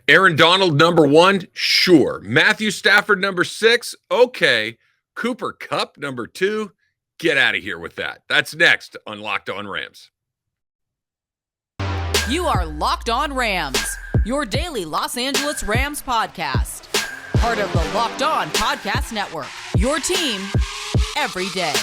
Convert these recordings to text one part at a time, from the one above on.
Aaron Donald, number 1, sure. Matthew Stafford, number 6, okay. Cooper Kupp, number 2, get out of here with that. That's next on Locked On Rams. You are Locked On Rams, your daily Los Angeles Rams podcast. Part of the Locked On Podcast Network, your team every day.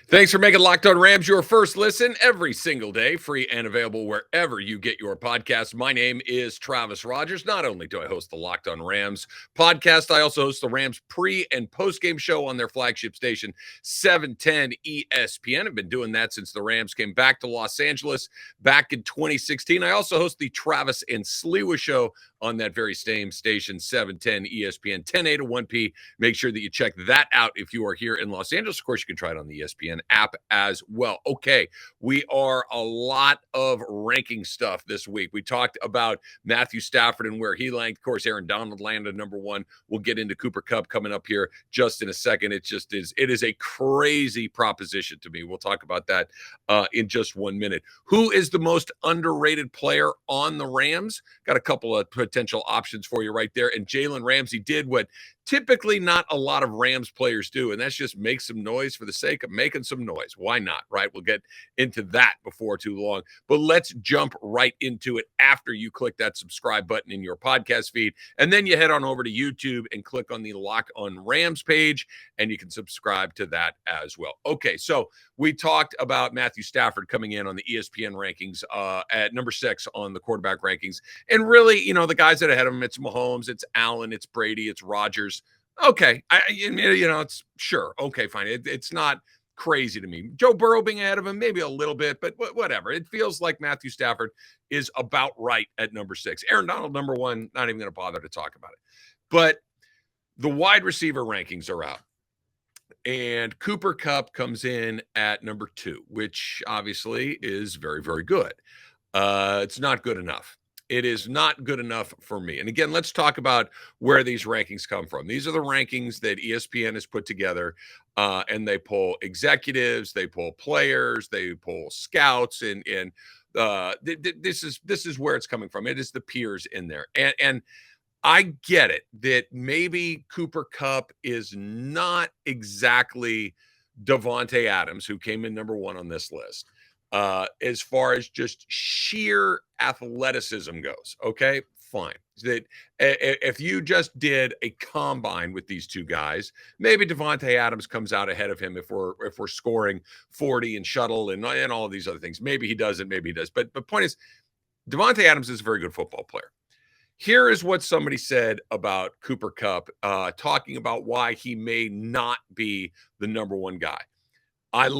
Thanks for making Locked On Rams your first listen every single day, free and available wherever you get your podcasts. My name is Travis Rogers. Not only do I host the Locked On Rams podcast, I also host the Rams pre- and post-game show on their flagship station, 710 ESPN. I've been doing that since the Rams came back to Los Angeles back in 2016. I also host the Travis and Sliwa show on that very same station, 710 ESPN, 10A to 1P. Make sure that you check that out if you are here in Los Angeles. Of course, you can try it on the ESPN app as well. Okay, we are a lot of ranking stuff this week. We talked about Matthew Stafford and where he ranked. Of course, Aaron Donald landed number 1. We'll get into Cooper Kupp coming up here just in a second. It is a crazy proposition to me. We'll talk about that in just 1 minute. Who is the most underrated player on the Rams? Got a couple of potential options for you right there. And Jalen Ramsey did what typically not a lot of Rams players do, and that's just make some noise for the sake of making some noise. Why not, right? We'll get into that before too long. But let's jump right into it after you click that subscribe button in your podcast feed. And then you head on over to YouTube and click on the Lock on Rams page, and you can subscribe to that as well. Okay, so we talked about Matthew Stafford coming in on the ESPN rankings at number 6 on the quarterback rankings. And really, the guys that are ahead of him, it's Mahomes, it's Allen, it's Brady, it's Rodgers. Okay, it's sure. Okay, fine. It's not crazy to me. Joe Burrow being ahead of him, maybe a little bit, but whatever. It feels like Matthew Stafford is about right at number 6. Aaron Donald, number 1, not even going to bother to talk about it. But the wide receiver rankings are out. And Cooper Kupp comes in at number 2, which obviously is very, very good. It's not good enough. It is not good enough for me. And again, let's talk about where these rankings come from. These are the rankings that ESPN has put together, and they pull executives, they pull players, they pull scouts, and this is where it's coming from. It is the peers in there, and I get it that maybe Cooper Kupp is not exactly Davante Adams, who came in number 1 on this list. As far as just sheer athleticism goes, okay, fine. That if you just did a combine with these two guys, maybe Davante Adams comes out ahead of him if we're scoring 40 and shuttle and all of these other things. Maybe he doesn't, maybe he does. But the point is, Davante Adams is a very good football player. Here is what somebody said about Cooper Kupp, talking about why he may not be the number 1 guy.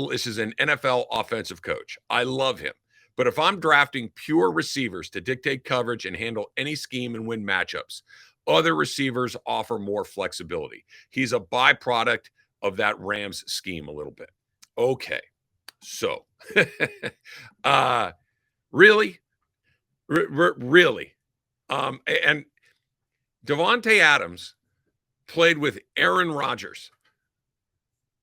This is an NFL offensive coach. I love him. But if I'm drafting pure receivers to dictate coverage and handle any scheme and win matchups, other receivers offer more flexibility. He's a byproduct of that Rams scheme a little bit. Okay. So, really? Really? And Davante Adams played with Aaron Rodgers.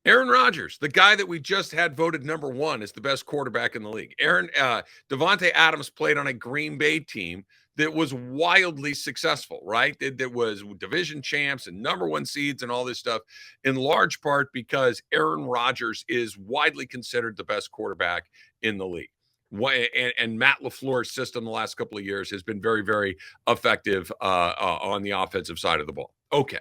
Aaron Rodgers, the guy that we just had voted number 1 as the best quarterback in the league. Davante Adams played on a Green Bay team that was wildly successful, right? That was division champs and number 1 seeds and all this stuff, in large part because Aaron Rodgers is widely considered the best quarterback in the league. And Matt LaFleur's system the last couple of years has been very, very effective on the offensive side of the ball. Okay.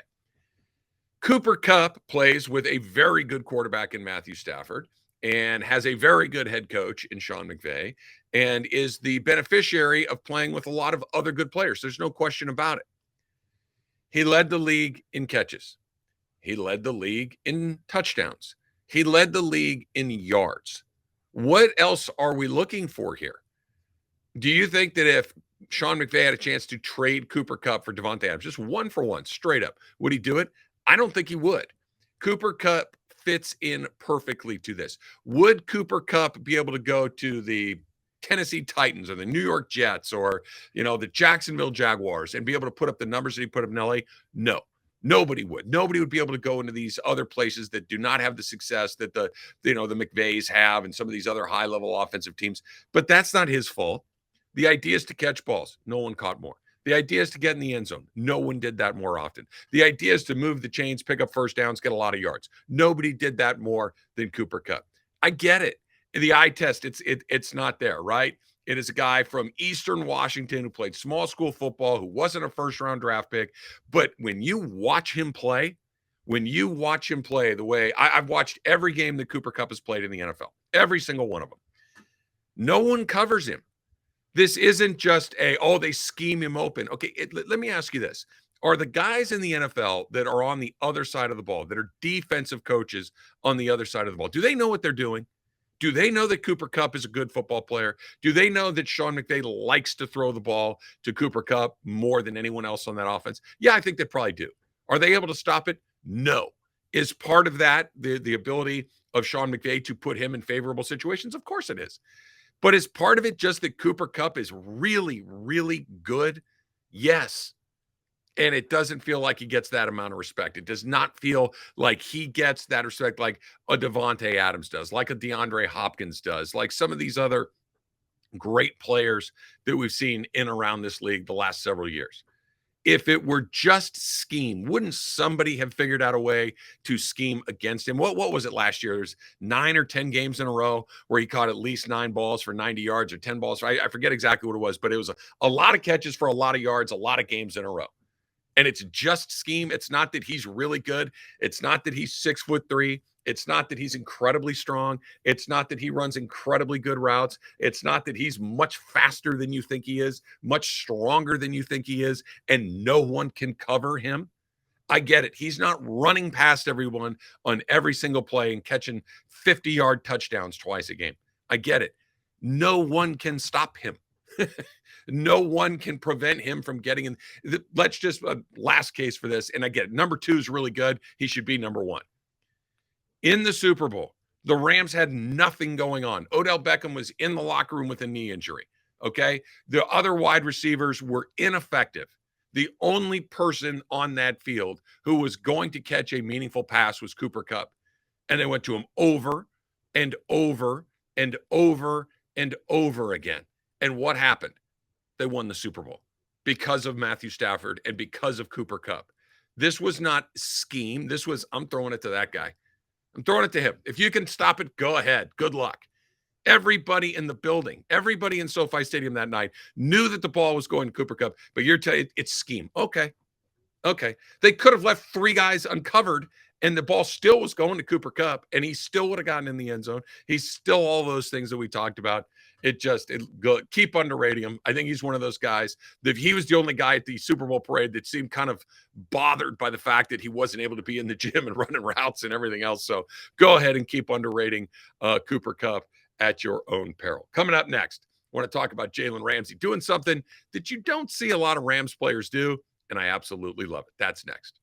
Cooper Kupp plays with a very good quarterback in Matthew Stafford and has a very good head coach in Sean McVay and is the beneficiary of playing with a lot of other good players. There's no question about it. He led the league in catches. He led the league in touchdowns. He led the league in yards. What else are we looking for here? Do you think that if Sean McVay had a chance to trade Cooper Kupp for Davante Adams, just 1 for 1, straight up, would he do it? I don't think he would. Cooper Kupp fits in perfectly to this. Would Cooper Kupp be able to go to the Tennessee Titans or the New York Jets or, the Jacksonville Jaguars and be able to put up the numbers that he put up in LA? No. Nobody would. Nobody would be able to go into these other places that do not have the success that the McVays have and some of these other high-level offensive teams. But that's not his fault. The idea is to catch balls. No one caught more. The idea is to get in the end zone. No one did that more often. The idea is to move the chains, pick up first downs, get a lot of yards. Nobody did that more than Cooper Kupp. I get it. The eye test, it's not there, right? It is a guy from Eastern Washington who played small school football, who wasn't a first-round draft pick. But when you watch him play the way I've watched every game that Cooper Kupp has played in the NFL, every single one of them, no one covers him. This isn't just they scheme him open. Okay, let me ask you this. Are the guys in the NFL that are on the other side of the ball, that are defensive coaches on the other side of the ball, do they know what they're doing? Do they know that Cooper Kupp is a good football player? Do they know that Sean McVay likes to throw the ball to Cooper Kupp more than anyone else on that offense? Yeah, I think they probably do. Are they able to stop it? No. Is part of that the ability of Sean McVay to put him in favorable situations? Of course it is. But is part of it just that Cooper Kupp is really, really good? Yes. And it doesn't feel like he gets that amount of respect. It does not feel like he gets that respect like a Devontae Adams does, like a DeAndre Hopkins does, like some of these other great players that we've seen in around this league the last several years. If it were just scheme, wouldn't somebody have figured out a way to scheme against him? What was it last year? There's 9 or 10 games in a row where he caught at least 9 balls for 90 yards or 10 balls. I forget exactly what it was, but it was a lot of catches for a lot of yards, a lot of games in a row. And it's just scheme. It's not that he's really good. It's not that he's 6'3". It's not that he's incredibly strong. It's not that he runs incredibly good routes. It's not that he's much faster than you think he is, much stronger than you think he is, and no one can cover him. I get it. He's not running past everyone on every single play and catching 50-yard touchdowns twice a game. I get it. No one can stop him. No one can prevent him from getting in. Let's just last case for this. And I get it. Number 2 is really good. He should be number 1. In the Super Bowl, the Rams had nothing going on. Odell Beckham was in the locker room with a knee injury. Okay. The other wide receivers were ineffective. The only person on that field who was going to catch a meaningful pass was Cooper Kupp. And they went to him over and over and over and over again. And what happened? They won the Super Bowl because of Matthew Stafford and because of Cooper Kupp. This was not scheme. This was, I'm throwing it to that guy. I'm throwing it to him. If you can stop it, go ahead. Good luck. Everybody in the building, everybody in SoFi Stadium that night knew that the ball was going to Cooper Kupp, but you're telling it's scheme. Okay. They could have left 3 guys uncovered and the ball still was going to Cooper Kupp and he still would have gotten in the end zone. He's still all those things that we talked about. Keep underrating him. I think he's one of those guys that he was the only guy at the Super Bowl parade that seemed kind of bothered by the fact that he wasn't able to be in the gym and running routes and everything else. So go ahead and keep underrating Cooper Kupp at your own peril. Coming up next, I want to talk about Jalen Ramsey doing something that you don't see a lot of Rams players do, and I absolutely love it. That's next.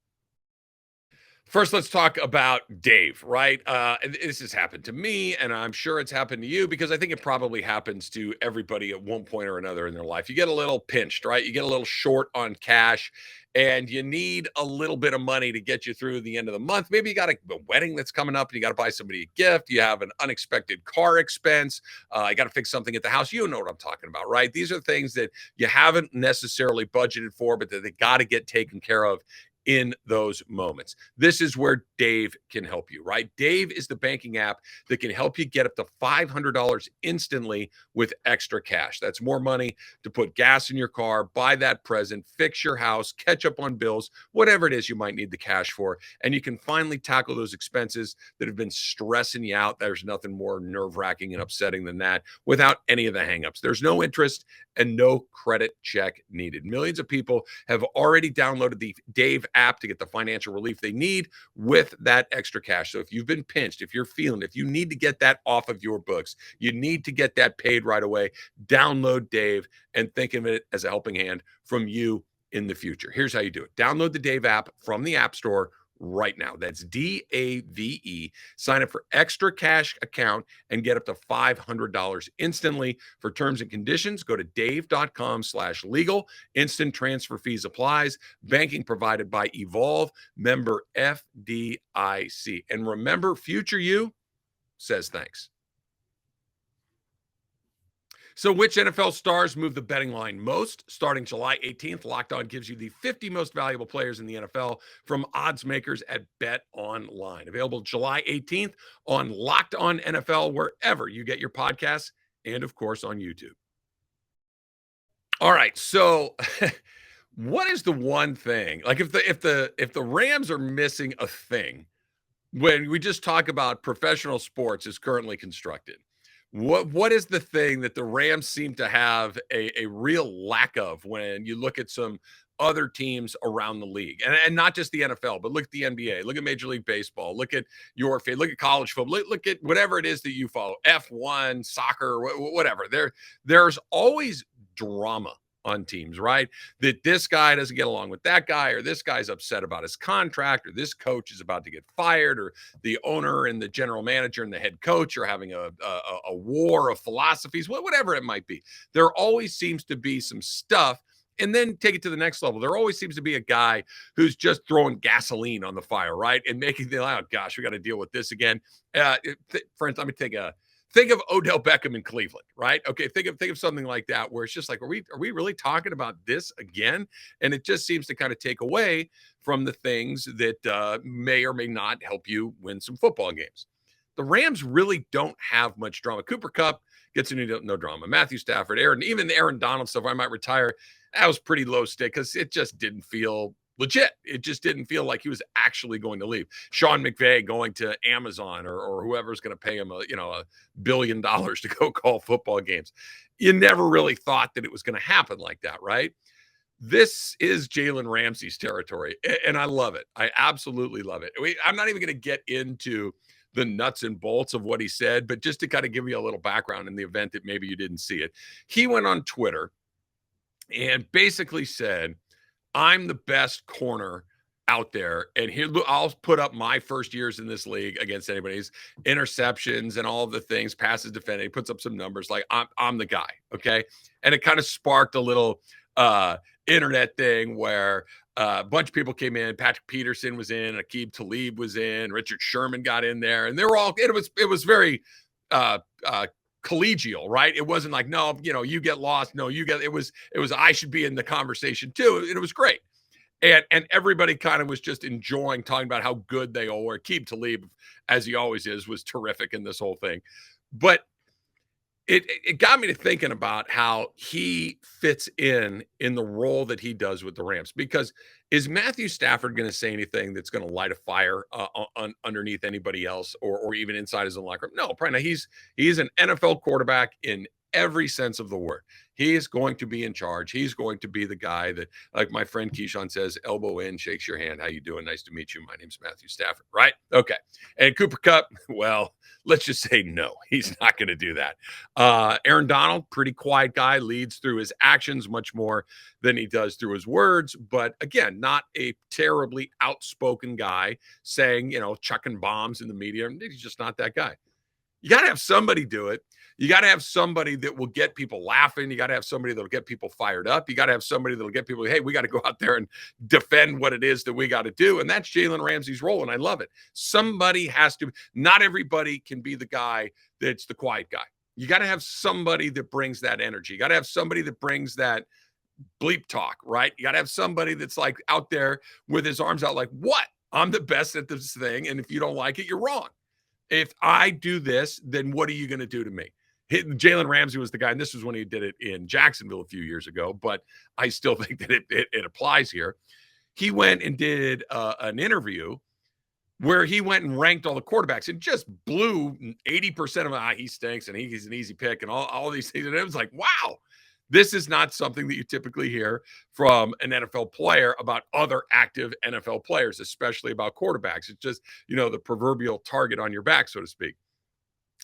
First, let's talk about Dave, right? This has happened to me, and I'm sure it's happened to you because I think it probably happens to everybody at one point or another in their life. You get a little pinched, right? You get a little short on cash, and you need a little bit of money to get you through the end of the month. Maybe you got a wedding that's coming up, and you got to buy somebody a gift. You have an unexpected car expense. You got to fix something at the house. You know what I'm talking about, right? These are things that you haven't necessarily budgeted for, but that they got to get taken care of in those moments. This is where Dave can help you, right? Dave is the banking app that can help you get up to $500 instantly with extra cash. That's more money to put gas in your car, buy that present, fix your house, catch up on bills, whatever it is you might need the cash for. And you can finally tackle those expenses that have been stressing you out. There's nothing more nerve-wracking and upsetting than that without any of the hangups. There's no interest and no credit check needed. Millions of people have already downloaded the Dave app to get the financial relief they need with that extra cash. So if you've been pinched, if you need to get that off of your books, you need to get that paid right away, download Dave and think of it as a helping hand from you in the future. Here's how you do it. Download the Dave app from the App Store right now. That's DAVE. Sign up for extra cash account and get up to $500 instantly. For terms and conditions, go to dave.com/legal. Instant transfer fees applies. Banking provided by Evolve, member FDIC. And remember, future you says thanks. So which NFL stars move the betting line most? Starting July 18th, Locked On gives you the 50 most valuable players in the NFL from odds makers at BetOnline. Available July 18th on Locked On NFL, wherever you get your podcasts, and of course on YouTube. All right, so what is the one thing? Like if the Rams are missing a thing when we just talk about professional sports as currently constructed, what is the thing that the Rams seem to have a real lack of when you look at some other teams around the league, and not just the NFL, but look at the NBA, look at Major League Baseball, look at look at college football, look at whatever it is that you follow, F1, soccer, whatever. There's always drama on teams, right? That this guy doesn't get along with that guy, or this guy's upset about his contract, or this coach is about to get fired, or the owner and the general manager and the head coach are having a war of philosophies, whatever it might be. There always seems to be some stuff. And then take it to the next level. There always seems to be a guy who's just throwing gasoline on the fire, right? And making the, oh gosh, we got to deal with this again. For instance, let me think of Odell Beckham in Cleveland, right? Okay, think of something like that where it's just like, are we really talking about this again? And it just seems to kind of take away from the things that may or may not help you win some football games. The Rams really don't have much drama. Cooper Kupp gets into no drama. Matthew Stafford, even the Aaron Donald stuff, I might retire. That was pretty low stick because it just didn't feel legit. It just didn't feel like he was actually going to leave. Sean McVay going to Amazon or whoever's going to pay him $1 billion to go call football games. You never really thought that it was going to happen like that, right? This is Jalen Ramsey's territory, and I love it. I absolutely love it. I'm not even going to get into the nuts and bolts of what he said, but just to kind of give you a little background in the event that maybe you didn't see it. He went on Twitter and basically said, I'm the best corner out there. And here, I'll put up my first years in this league against anybody's interceptions and all of the things, passes defended. He puts up some numbers like I'm the guy. Okay. And it kind of sparked a little internet thing where a bunch of people came in. Patrick Peterson was in, Aqib Talib was in, Richard Sherman got in there, and they were all, it was very collegial, right? It wasn't like, no, you get lost. No, you get, it was, I should be in the conversation too. And it was great. And everybody kind of was just enjoying talking about how good they all were. Aqib Talib, as he always is, was terrific in this whole thing. But it got me to thinking about how he fits in the role that he does with the Rams. Because is Matthew Stafford going to say anything that's going to light a fire underneath anybody else or even inside his own locker room? No, probably not. He's an NFL quarterback in every sense of the word. He is going to be in charge. He's going to be the guy that, like my friend Keyshawn says, elbow in, shakes your hand. How you doing? Nice to meet you. My name's Matthew Stafford, right? Okay. And Cooper Kupp, well, let's just say no. He's not going to do that. Aaron Donald, pretty quiet guy, leads through his actions much more than he does through his words. But again, not a terribly outspoken guy saying, chucking bombs in the media. He's just not that guy. You got to have somebody do it. You got to have somebody that will get people laughing. You got to have somebody that'll get people fired up. You got to have somebody that'll get people, hey, we got to go out there and defend what it is that we got to do. And that's Jalen Ramsey's role, and I love it. Somebody has to. Not everybody can be the guy that's the quiet guy. You got to have somebody that brings that energy. You got to have somebody that brings that bleep talk, right? You got to have somebody that's like out there with his arms out like, what? I'm the best at this thing, and if you don't like it, you're wrong. If I do this, then what are you going to do to me? Jalen Ramsey was the guy, and this was when he did it in Jacksonville a few years ago, but I still think that it applies here. He went and did an interview where he went and ranked all the quarterbacks and just blew 80% of them. He stinks, and he's an easy pick, and all these things. And it was like, wow, this is not something that you typically hear from an NFL player about other active NFL players, especially about quarterbacks. It's just, the proverbial target on your back, so to speak.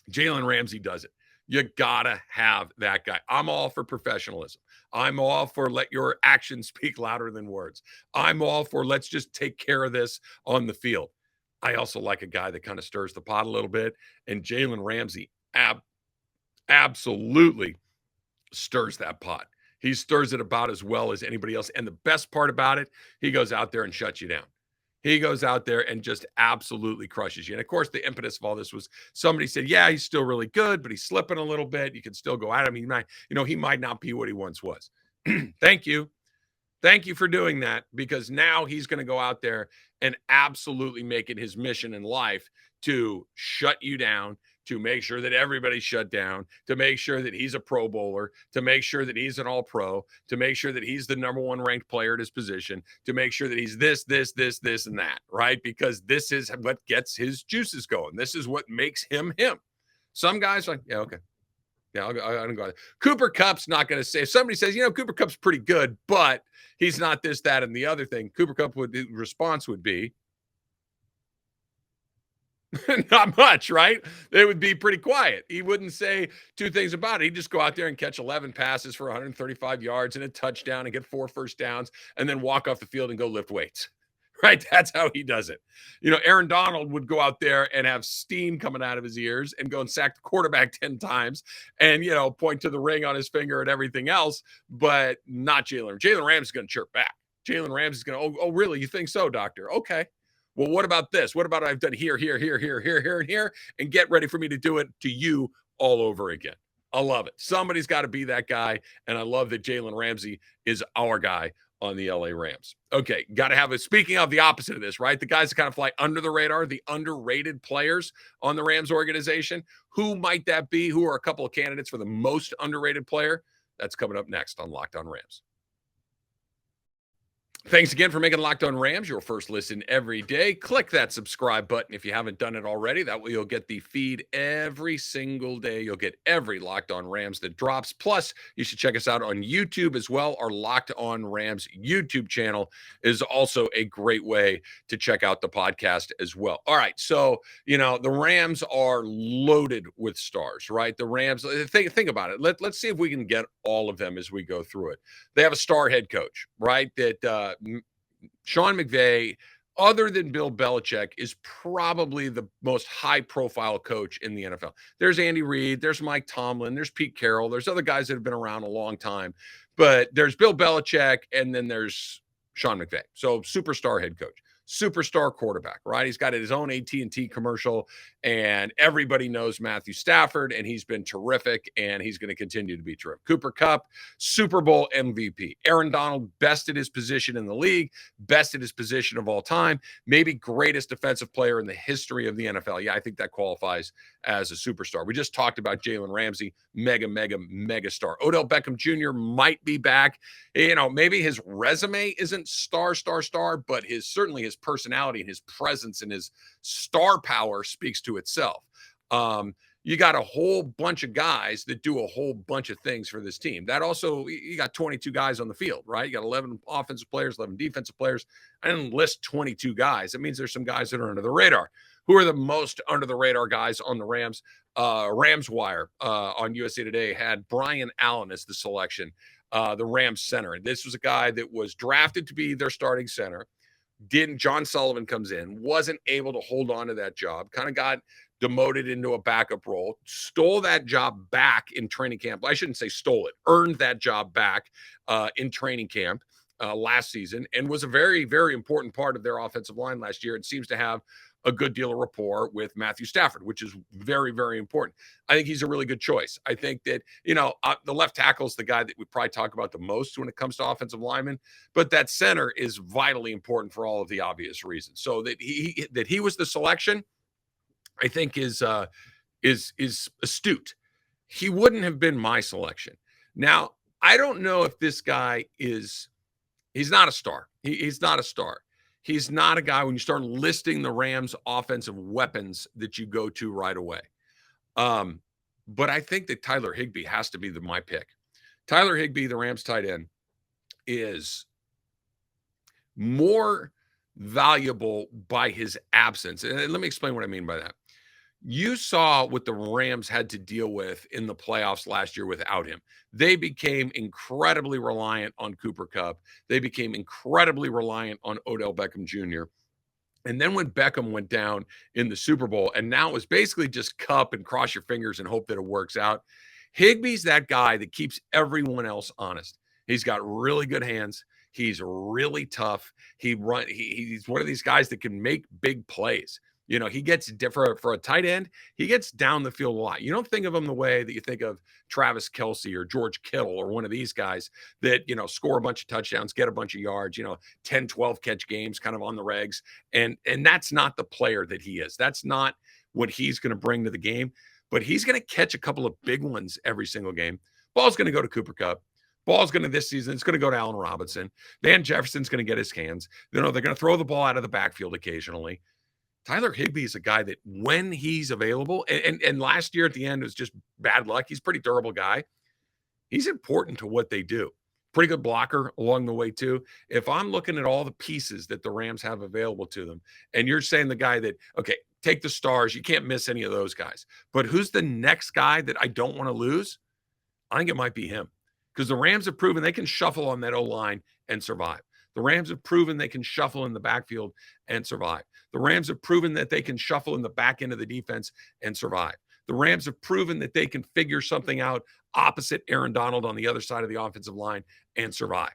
Jalen Ramsey does it. You gotta have that guy. I'm all for professionalism. I'm all for let your actions speak louder than words. I'm all for let's just take care of this on the field. I also like a guy that kind of stirs the pot a little bit, and Jalen Ramsey absolutely stirs that pot. He stirs it about as well as anybody else. And the best part about it, he goes out there and shuts you down. He goes out there and just absolutely crushes you. And of course, the impetus of all this was somebody said, yeah, he's still really good, but he's slipping a little bit. You can still go at him. He might not be what he once was. Thank you. Thank you for doing that, because now he's going to go out there and absolutely make it his mission in life to shut you down, to make sure that everybody's shut down, to make sure that he's a Pro Bowler, to make sure that he's an All-Pro, to make sure that he's the number one ranked player at his position, to make sure that he's this, and that, right? Because this is what gets his juices going. This is what makes him him. Some guys are like, yeah, okay. Yeah, I'm going to go. Cooper Kupp's not going to say. If somebody says, Cooper Kupp's pretty good, but he's not this, that, and the other thing, Cooper Kupp response would be, not much, right? It would be pretty quiet. He wouldn't say two things about it. He'd just go out there and catch 11 passes for 135 yards and a touchdown and get 4 first downs and then walk off the field and go lift weights. Right? That's how he does it. Aaron Donald would go out there and have steam coming out of his ears and go and sack the quarterback 10 times and, point to the ring on his finger and everything else, but not Jalen. Jalen Ramsey's going to chirp back. Jalen Ramsey's going to, oh, really? You think so, doctor? Okay. Well, what about this? What about I've done here, and here, and get ready for me to do it to you all over again. I love it. Somebody's got to be that guy, and I love that Jalen Ramsey is our guy on the LA Rams. Okay, got to have a, speaking of the opposite of this, right? The guys that kind of fly under the radar, the underrated players on the Rams organization. Who might that be? Who are a couple of candidates for the most underrated player? That's coming up next on Locked On Rams. Thanks again for making Locked On Rams your first listen every day. Click that subscribe button if you haven't done it already. That way you'll get the feed every single day. You'll get every Locked On Rams that drops. Plus, you should check us out on YouTube as well. Our Locked On Rams YouTube channel is also a great way to check out the podcast as well. All right, so, the Rams are loaded with stars, right? The Rams, think about it. Let's see if we can get all of them as we go through it. They have a star head coach, right? That Sean McVay, other than Bill Belichick, is probably the most high-profile coach in the NFL. There's Andy Reid, there's Mike Tomlin, there's Pete Carroll, there's other guys that have been around a long time, but there's Bill Belichick, and then there's Sean McVay. So superstar head coach, superstar quarterback, right? He's got his own AT&T commercial, and everybody knows Matthew Stafford, and he's been terrific, and he's going to continue to be terrific. Cooper Kupp, Super Bowl MVP. Aaron Donald, best at his position in the league, best at his position of all time, maybe greatest defensive player in the history of the NFL. Yeah, I think that qualifies as a superstar. We just talked about Jalen Ramsey, mega star. Odell Beckham Jr. might be back. Maybe his resume isn't star, but certainly his personality and his presence and his star power speaks to itself. You got a whole bunch of guys that do a whole bunch of things for this team. That also, you got 22 guys on the field, right? You got 11 offensive players, 11 defensive players. I didn't list 22 guys. That means there's some guys that are under the radar. Who are the most under the radar guys on the Rams? Rams Wire on USA Today had Brian Allen as the selection, the Rams center. And this was a guy that was drafted to be their starting center. John Sullivan comes in, wasn't able to hold on to that job, kind of got demoted into a backup role, stole that job back in training camp. I shouldn't say stole it, earned that job back in training camp last season, and was a very, very important part of their offensive line last year. It seems to have a good deal of rapport with Matthew Stafford, which is very, very important. I think he's a really good choice. I think that, the left tackle is the guy that we probably talk about the most when it comes to offensive linemen, but that center is vitally important for all of the obvious reasons. So that he was the selection, I think is astute. He wouldn't have been my selection. Now, I don't know if this guy he's not a star. He's not a star. He's not a guy when you start listing the Rams' offensive weapons that you go to right away. But I think that Tyler Higbee has to be my pick. Tyler Higbee, the Rams tight end, is more valuable by his absence. And let me explain what I mean by that. You saw what the Rams had to deal with in the playoffs last year without him. They became incredibly reliant on Cooper Kupp. They became incredibly reliant on Odell Beckham Jr. And then when Beckham went down in the Super Bowl, and now it's basically just cup and cross your fingers and hope that it works out. Higbee's that guy that keeps everyone else honest. He's got really good hands. He's really tough. He's one of these guys that can make big plays. You know, he gets for a tight end, he gets down the field a lot. You don't think of him the way that you think of Travis Kelce or George Kittle or one of these guys that, you know, score a bunch of touchdowns, get a bunch of yards, 10, 12 catch games kind of on the regs. And that's not the player that he is. That's not what he's going to bring to the game, but he's going to catch a couple of big ones every single game. Ball's going to go to Cooper Kupp. Ball's going to this season, it's going to go to Allen Robinson. Van Jefferson's going to get his hands. They're going to throw the ball out of the backfield occasionally. Tyler Higbee is a guy that when he's available, and last year at the end, it was just bad luck. He's a pretty durable guy. He's important to what they do. Pretty good blocker along the way, too. If I'm looking at all the pieces that the Rams have available to them, and you're saying the guy that, okay, take the stars, you can't miss any of those guys. But who's the next guy that I don't want to lose? I think it might be him. Because the Rams have proven they can shuffle on that O-line and survive. The Rams have proven they can shuffle in the backfield and survive. The Rams have proven that they can shuffle in the back end of the defense and survive. The Rams have proven that they can figure something out opposite Aaron Donald on the other side of the offensive line and survive.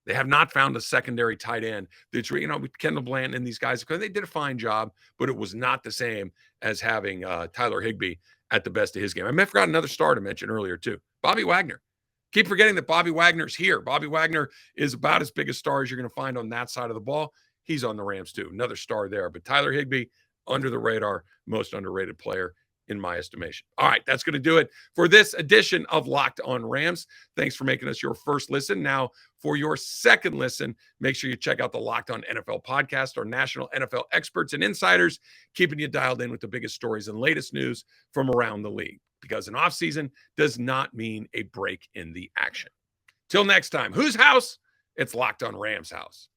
They have not found a secondary tight end that's, with Kendall Blanton and these guys, they did a fine job, but it was not the same as having Tyler Higbee at the best of his game. I forgot another star to mention earlier, too. Bobby Wagner. Keep forgetting that Bobby Wagner's here. Bobby Wagner is about as big a star as you're going to find on that side of the ball. He's on the Rams, too. Another star there. But Tyler Higbee, under the radar, most underrated player in my estimation. All right, that's going to do it for this edition of Locked on Rams. Thanks for making us your first listen. Now, for your second listen, make sure you check out the Locked on NFL podcast, our national NFL experts and insiders, keeping you dialed in with the biggest stories and latest news from around the league. Because an offseason does not mean a break in the action. Till next time, whose house? It's Locked on Rams' house.